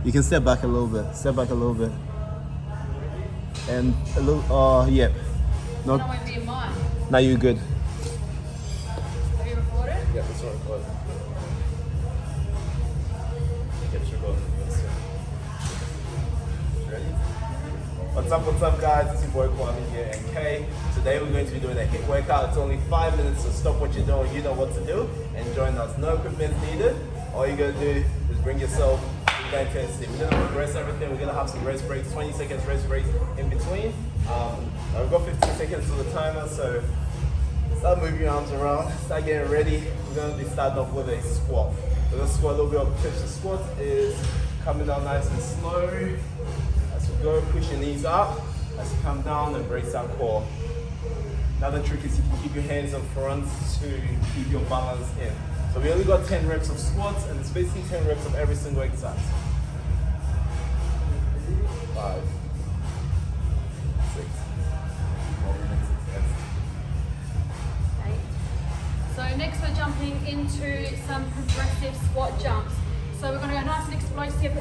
You can step back a little bit. Step back a little bit. And a little, yeah. No. That won't be in mine. Now you're good. Have you recorded? Yeah, it's recorded. Get your going. Ready? What's up guys? It's your boy Kwame here and Kay. Today we're going to be doing a HIIT workout. It's only 5 minutes, so stop what you're doing, you know what to do, and join us. No equipment needed. All you gotta do is bring yourself to the intensity. We're gonna progress everything. We're gonna have some rest breaks, 20 seconds rest breaks in between. I've got 15 seconds to the timer, so start moving your arms around, start getting ready. We're gonna be starting off with a squat. So let's squat a little bit of tips. The squat is coming down nice and slow. As we go, push your knees up. As you come down and brace that core. Another trick is you can keep your hands on front to keep your balance in. So we only got 10 reps of squats, and it's basically 10 reps of every single exercise. 5, 6, 8. So next we're jumping into some progressive squat jumps. So we're going to go nice and explosive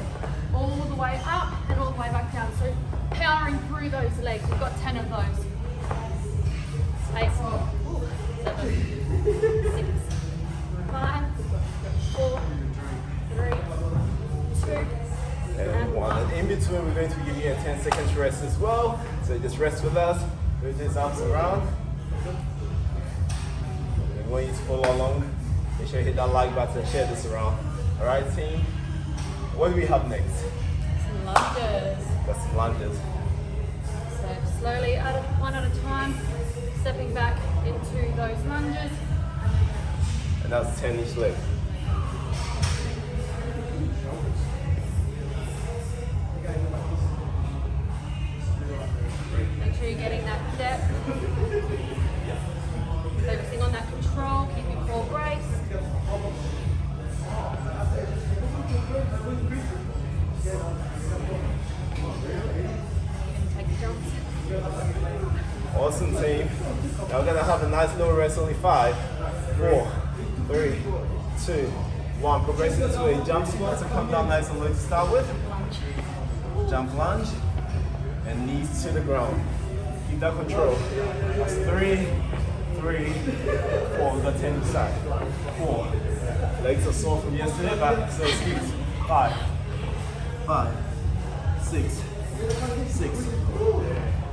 all the way up and all the way back down. So powering through those legs. We've got 10 of those. 8, 7, 6, 5, 4, 3, 2, and 1. And in between, we're going to give you a 10 seconds rest as well. So just rest with us. Move these arms around. And when you follow along, make sure you hit that like button and share this around. All right, team. What do we have next? some lunges. Got some lunges. So slowly, one at a time, stepping back into those lunges. And that's 10 each leg. Make sure you're getting that depth. Focusing on that control, keep your core braced. Take jumps. Awesome, team. Now we're gonna have a nice little rest, only 5, 4, 3, 2, 1. Progressing into a jump squat, so come down nice and low to start with. Jump lunge, and knees to the ground. Keep that control. That's 3, 3, 4. We've got 10 each side. 4. Legs are sore from yesterday, but so squeeze. 5, 6,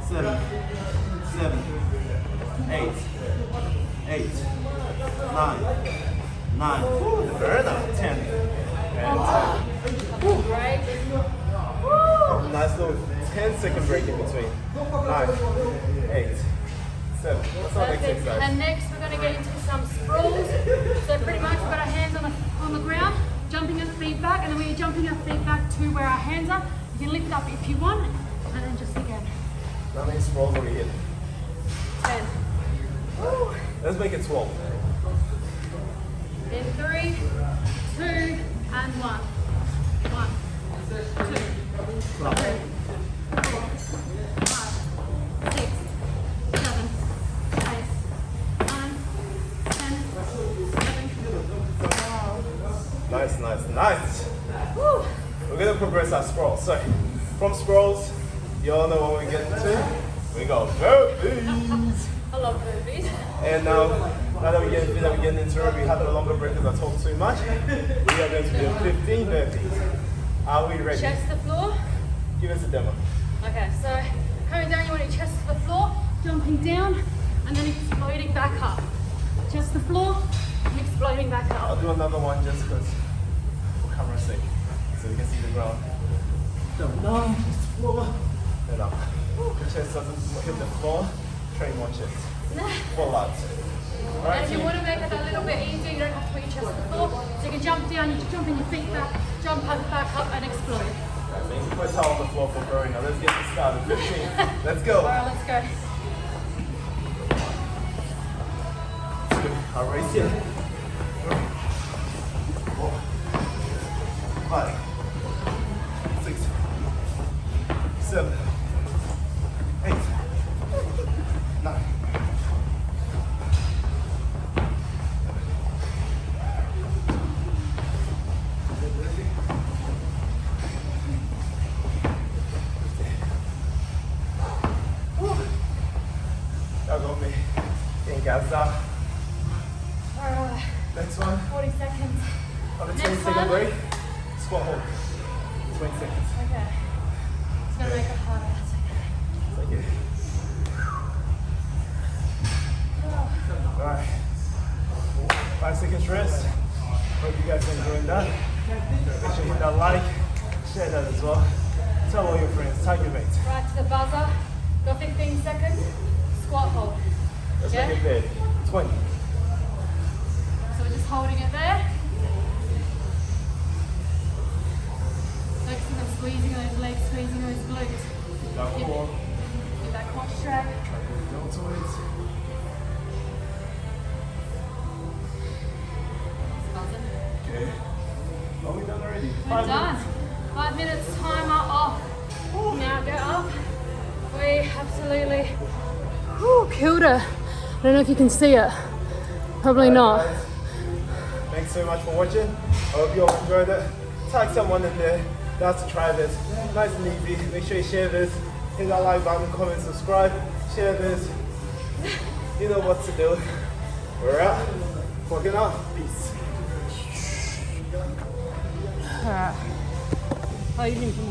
7, 8, 9, very nice, 10, and 10. Great. Nice little 10-second break in between. 9, 8, 7. What's our next exercise? And next we're going to get into some sprawls. So pretty much we've got our hands on the ground, jumping our feet back, and then when you're jumping our feet back to where our hands are, you can lift it up if you want, and then just again. How many sprawls are we hitting? 10. Let's make it 12. In 3, 2, and 1. 1, 2, 3, 4, 5, 6, 7, 8, 9, 10, 11. Nice, nice, nice. Woo. We're gonna progress our scrolls. So, from scrolls, you all know what we get into. We go burpees. I love burpees. And now that we're getting into it, we have no longer break because I talk too much. We are going to do 15 burpees. Are we ready? Chest to the floor. Give us a demo. Okay, so coming down, you want your chest to the floor, jumping down, and then exploding back up. Chest to the floor, and exploding back I'll up. do another one just because for camera's sake, so we can see the ground. Jump down, chest to the floor, then up. The chest doesn't hit the floor, train more chest. Full out. And if you want to make it a little bit easier, you don't have to put your chest to the floor. So you can jump down, you can jump in your feet back, jump up, back up, and explode. So you can put a towel on the floor for growing. Now let's get this started. 15. Let's go. Alright, let's go. I'll race it. 4, 5, 6, 7, 8, 9. 10. workouts up. Alright, Next one. 40 seconds. Have a Next 20-second one. break. Squat hold. 20 seconds. Okay. It's gonna make it harder. That's okay. Thank you. Alright. 5 seconds rest. Hope you guys are enjoying that. Make sure you hit that like, share that as well. Tell all your friends, tag your mates. Right to the buzzer. Got 15 seconds. Squat hold. Let's Yeah? make it big. 20. So we're just holding it there. Focusing on squeezing those legs, squeezing those glutes. That core. Get that core straight. Deltoids. Buzzing. Okay. Are we done already? We're 5 done. minutes. 5 minutes timer off. Now go up. We absolutely killed it. I don't know if you can see it. Probably not. Guys, thanks so much for watching. I hope you all enjoyed it. Tag someone in there that's to try this. Nice and easy. Make sure you share this. Hit that like button, comment, subscribe. Share this. You know what to do. We're out. Working out. Peace. Alright. Oh, you didn't